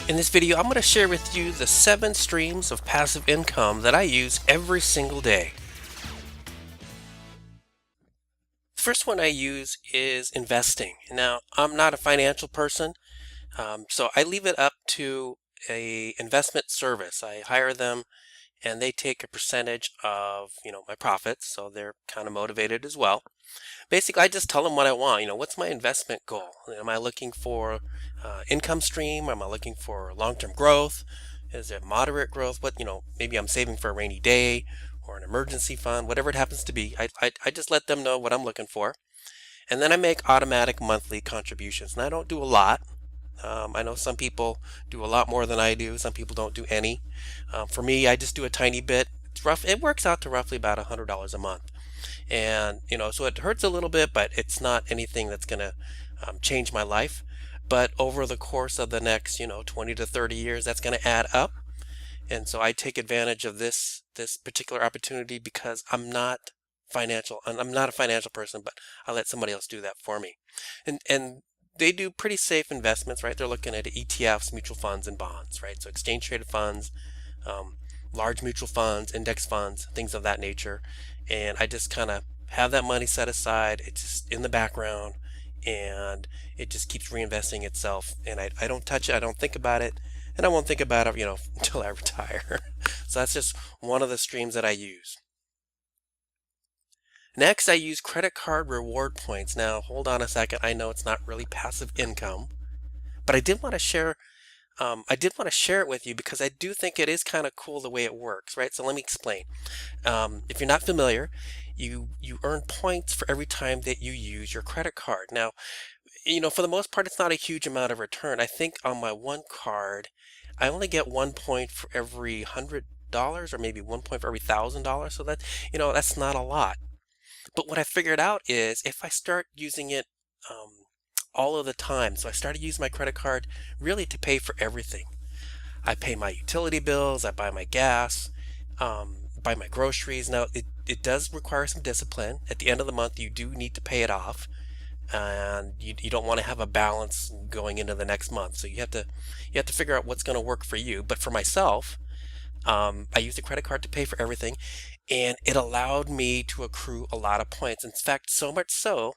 In this video, I'm going to share with you the 7 streams of passive income that I use every single day. The first one I use is investing. Now, I'm not a financial person, so I leave it up to a investment service. I hire them and they take a percentage of, my profits, so they're kind of motivated as well. Basically, I just tell them what I want. What's my investment goal? Am I looking for income stream? Am I looking for long-term growth? Is it moderate growth? Maybe I'm saving for a rainy day or an emergency fund, whatever it happens to be. I just let them know what I'm looking for. And then I make automatic monthly contributions. And I don't do a lot. I know some people do a lot more than I do. Some people don't do any. For me, I just do a tiny bit. It works out to roughly about $100 a month. And so it hurts a little bit, but it's not anything that's going to change my life. But over the course of the next 20 to 30 years, that's going to add up. And so I take advantage of this particular opportunity because I'm not financial, and I'm not a financial person, but I let somebody else do that for me. And they do pretty safe investments, right? They're looking at ETFs, mutual funds, and bonds, right? So exchange traded funds, large mutual funds, index funds, things of that nature. And I just kind of have that money set aside. It's just in the background and it just keeps reinvesting itself. And I don't touch it. I don't think about it. And I won't think about it, until I retire. So that's just one of the streams that I use. Next, I use credit card reward points. Now, hold on a second. I know it's not really passive income, but I did want to share it with you because I do think it is kind of cool the way it works, right? So let me explain. If you're not familiar, you earn points for every time that you use your credit card. Now, for the most part, it's not a huge amount of return. I think on my one card, I only get 1 point for every $100 or maybe 1 point for every $1,000. So that's not a lot. But what I figured out is if I start using it all of the time, so I started using my credit card really to pay for everything. I pay my utility bills, I buy my gas, buy my groceries. Now it does require some discipline. At the end of the month, you do need to pay it off, and you don't want to have a balance going into the next month. So you have to figure out what's going to work for you. But for myself, I use the credit card to pay for everything, and it allowed me to accrue a lot of points. In fact, so much so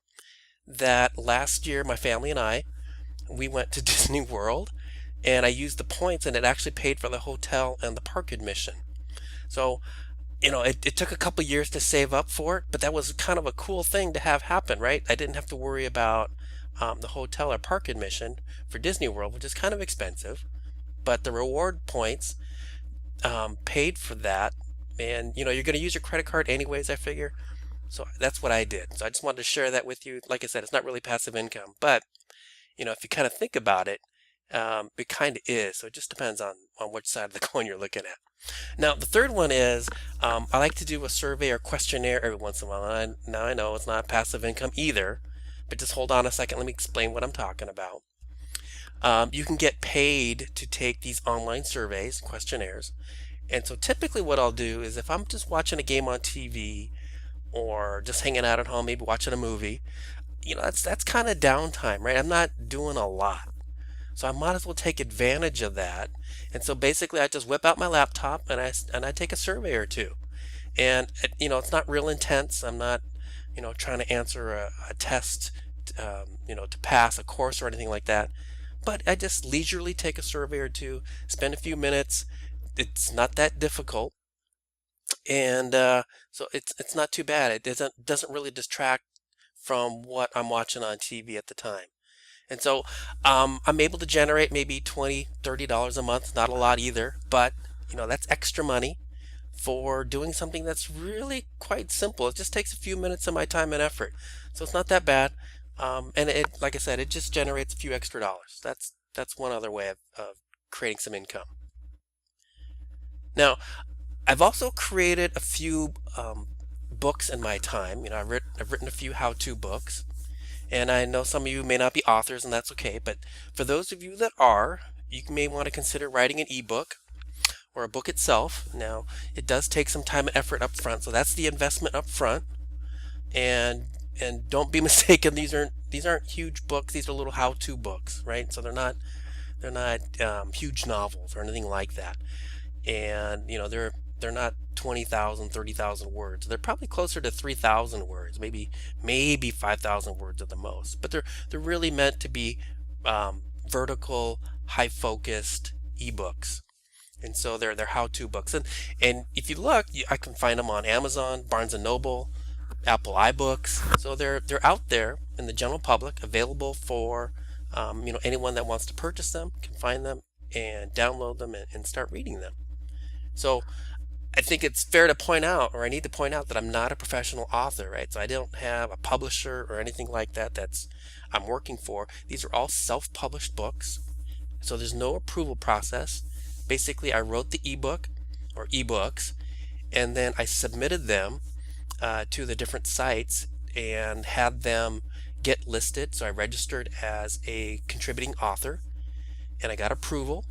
that last year my family and we went to Disney World, and I used the points, and it actually paid for the hotel and the park admission. So it took a couple years to save up for it, but that was kind of a cool thing to have happen, right? I didn't have to worry about the hotel or park admission for Disney World, which is kind of expensive, but the reward points paid for that. And you're going to use your credit card anyways, I figure. So that's what I did. So I just wanted to share that with you. Like I said, it's not really passive income, but if you kind of think about it, it kind of is. So it just depends on which side of the coin you're looking at. Now, the third one is I like to do a survey or questionnaire every once in a while. And now I know it's not passive income either, but just hold on a second. Let me explain what I'm talking about. You can get paid to take these online surveys, questionnaires. And so typically what I'll do is if I'm just watching a game on TV or just hanging out at home, maybe watching a movie, that's kind of downtime, right? I'm not doing a lot. So I might as well take advantage of that. And so basically I just whip out my laptop and I take a survey or two. And it's not real intense. I'm not trying to answer a test to pass a course or anything like that. But I just leisurely take a survey or two, spend a few minutes. It's not that difficult, and so it's not too bad. It doesn't really distract from what I'm watching on TV at the time. And so I'm able to generate maybe $20-$30 a month. Not a lot either, but that's extra money for doing something that's really quite simple. It just takes a few minutes of my time and effort, so it's not that bad. And like I said, it just generates a few extra dollars. That's one other way of creating some income. Now, I've also created a few books in my time. I've written a few how-to books, and I know some of you may not be authors, and that's okay. But for those of you that are, you may want to consider writing an ebook or a book itself. Now, it does take some time and effort up front, so that's the investment up front. And don't be mistaken; these aren't huge books. These are little how-to books, right? So they're They're not huge novels or anything like that. And they're not 20,000, 30,000 words. They're probably closer to 3,000 words, maybe 5,000 words at the most. But they're really meant to be vertical, high focused ebooks. And so they're how-to books. And if you look, I can find them on Amazon, Barnes and Noble, Apple iBooks. So they're out there in the general public, available for anyone that wants to purchase them can find them and download them and start reading them. So I think it's fair to point out, or I need to point out, that I'm not a professional author, right? So I don't have a publisher or anything like that I'm working for. These are all self-published books, so there's no approval process. Basically, I wrote the ebook or ebooks, and then I submitted them to the different sites and had them get listed. So I registered as a contributing author, and I got approval,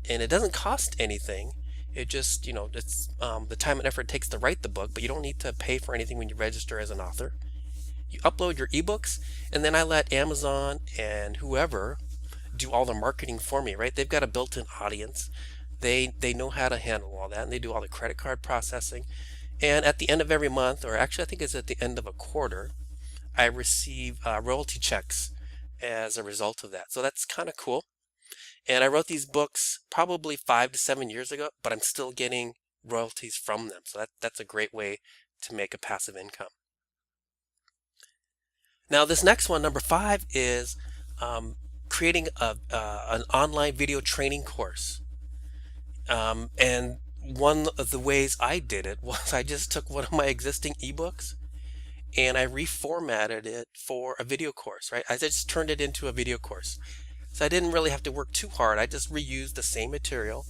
and it doesn't cost anything. It just, it's the time and effort it takes to write the book, but you don't need to pay for anything when you register as an author. You upload your ebooks, and then I let Amazon and whoever do all the marketing for me, right? They've got a built-in audience. They know how to handle all that, and they do all the credit card processing. And at the end of every month, or actually I think it's at the end of a quarter, I receive royalty checks as a result of that. So that's kind of cool. And I wrote these books probably 5 to 7 years ago, but I'm still getting royalties from them. So that's a great way to make a passive income. Now this next one, number 5, is creating an online video training course. And one of the ways I did it was I just took one of my existing ebooks and I reformatted it for a video course, right? I just turned it into a video course. So I didn't really have to work too hard. I just reused the same material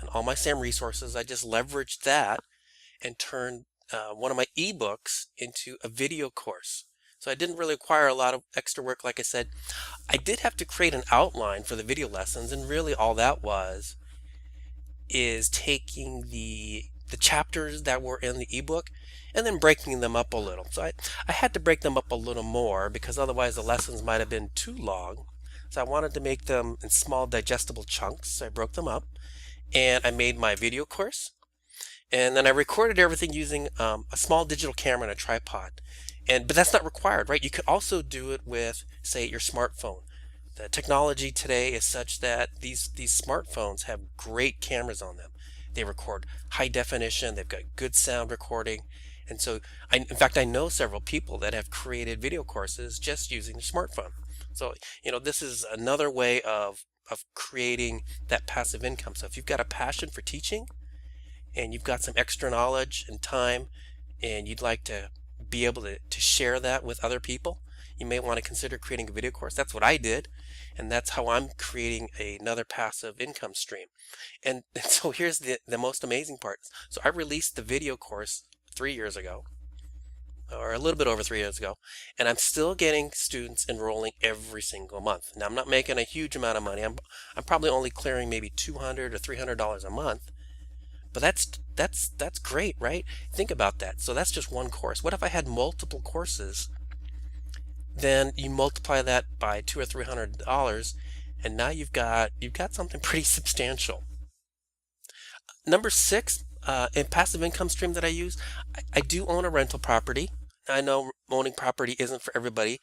and all my same resources. I just leveraged that and turned one of my ebooks into a video course. So I didn't really require a lot of extra work. Like I said, I did have to create an outline for the video lessons, and really all that is taking the chapters that were in the ebook and then breaking them up a little. So I had to break them up a little more because otherwise the lessons might have been too long. So I wanted to make them in small digestible chunks. So I broke them up and I made my video course. And then I recorded everything using a small digital camera and a tripod. But that's not required, right? You could also do it with, say, your smartphone. The technology today is such that these smartphones have great cameras on them. They record high definition, they've got good sound recording. And so, in fact, I know several people that have created video courses just using their smartphone. So, this is another way of creating that passive income. So if you've got a passion for teaching and you've got some extra knowledge and time and you'd like to be able to share that with other people, you may want to consider creating a video course. That's what I did, and that's how I'm creating another passive income stream. And so here's the most amazing part. So I released the video course 3 years ago, or a little bit over 3 years ago, and I'm still getting students enrolling every single month. Now I'm not making a huge amount of money. I'm probably only clearing maybe $200 or $300 a month, but that's great, right? Think about that. So that's just one course. What if I had multiple courses? Then you multiply that by $200 or $300, and now you've got something pretty substantial. Number 6, in passive income stream that I use, I do own a rental property. I know owning property isn't for everybody,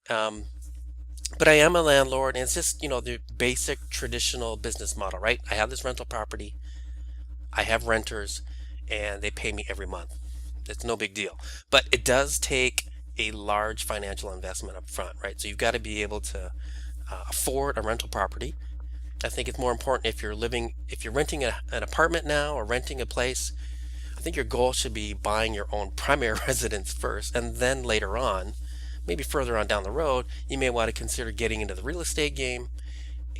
but I am a landlord, and it's just the basic traditional business model, right? I have this rental property, I have renters, and they pay me every month. It's no big deal, but it does take a large financial investment up front, right? So you've got to be able to afford a rental property. I think it's more important if you're renting an apartment now or renting a place. I think your goal should be buying your own primary residence first, and then later on, maybe further on down the road, you may want to consider getting into the real estate game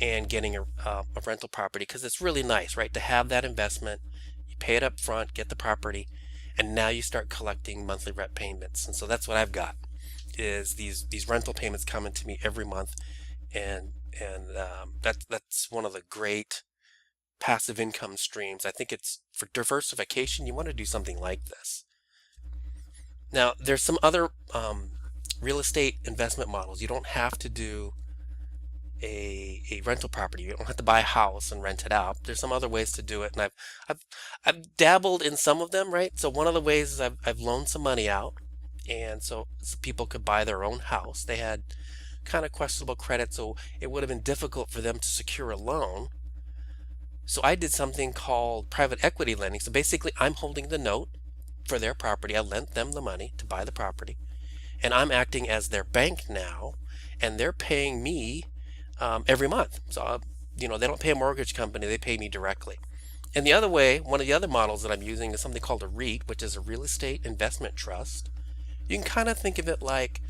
and getting a rental property, because it's really nice, right, to have that investment. You pay it up front, get the property, and now you start collecting monthly rent payments. And so that's what I've got, is these rental payments coming to me every month, and that's one of the great passive income streams. I think it's for diversification. You want to do something like this. Now there's some other real estate investment models. You don't have to do a rental property. You don't have to buy a house and rent it out. There's some other ways to do it, and I've I've dabbled in some of them, right? So one of the ways is I've loaned some money out, and so people could buy their own house. They had kind of questionable credit, so it would have been difficult for them to secure a loan. So I did something called private equity lending. So basically, I'm holding the note for their property. I lent them the money to buy the property, and I'm acting as their bank now, and they're paying me every month. So they don't pay a mortgage company; they pay me directly. And the other way, one of the other models that I'm using is something called a REIT, which is a real estate investment trust. You can kind of think of it like,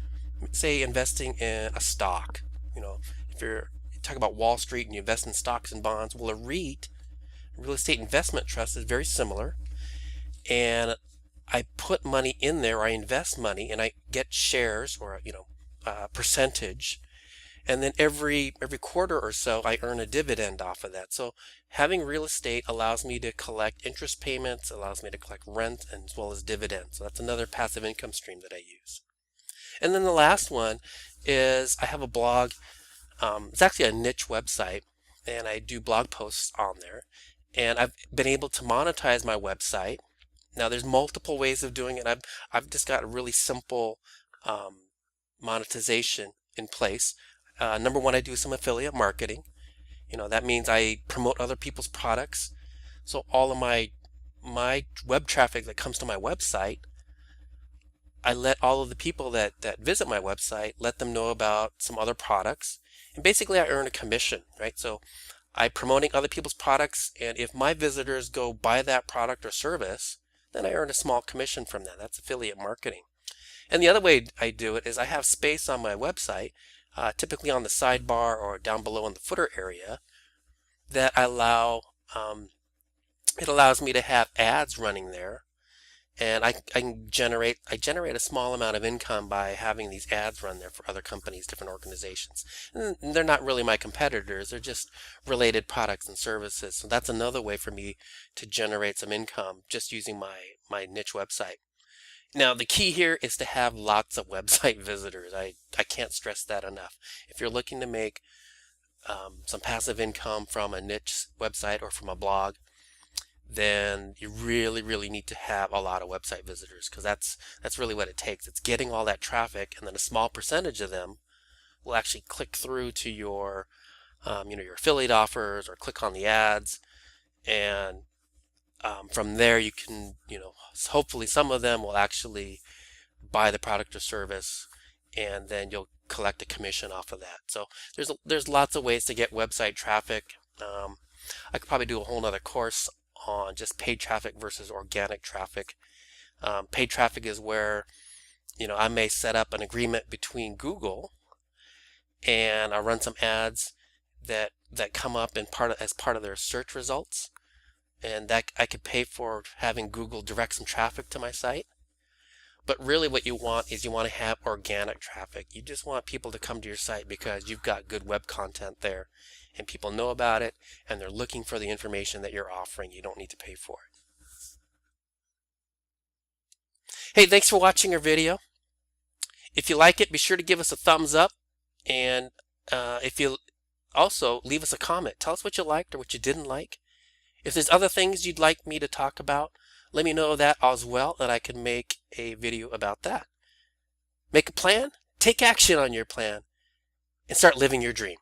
say, investing in a stock. If you're talking about Wall Street and you invest in stocks and bonds, well, a REIT, real estate investment trust, is very similar. And I put money in there, or I invest money, and I get shares, or percentage. And then every quarter or so, I earn a dividend off of that. So having real estate allows me to collect interest payments, allows me to collect rent, and as well as dividends. So that's another passive income stream that I use. And then the last one is I have a blog. It's actually a niche website, and I do blog posts on there. And I've been able to monetize my website. Now there's multiple ways of doing it. I've just got a really simple monetization in place. Number one, I do some affiliate marketing. That means I promote other people's products. So all of my web traffic that comes to my website, I let all of the people that visit my website, let them know about some other products. And basically I earn a commission, right? So I'm promoting other people's products, and if my visitors go buy that product or service, then I earn a small commission from that. That's affiliate marketing. And the other way I do it is I have space on my website, typically on the sidebar or down below in the footer area, that it allows me to have ads running there, and I generate a small amount of income by having these ads run there for other companies, different organizations. And they're not really my competitors, they're just related products and services. So that's another way for me to generate some income just using my niche website. Now, the key here is to have lots of website visitors. I can't stress that enough. If you're looking to make some passive income from a niche website or from a blog, then you really need to have a lot of website visitors, because that's really what it takes. It's getting all that traffic, and then a small percentage of them will actually click through to your your affiliate offers or click on the ads, and from there you can hopefully some of them will actually buy the product or service, and then you'll collect a commission off of that. So there's lots of ways to get website traffic. I could probably do a whole nother course on just paid traffic versus organic traffic. Paid traffic is where I may set up an agreement between Google, and I run some ads that come up as part of their search results, and that I could pay for having Google direct some traffic to my site. But really what you want is you want to have organic traffic. You just want people to come to your site because you've got good web content there, and people know about it, and they're looking for the information that you're offering. You don't need to pay for it. Hey, thanks for watching our video. If you like it, be sure to give us a thumbs up, and if you also leave us a comment. Tell us what you liked or what you didn't like. If there's other things you'd like me to talk about, let me know that as well, and I can make a video about that. Make a plan, take action on your plan, and start living your dream.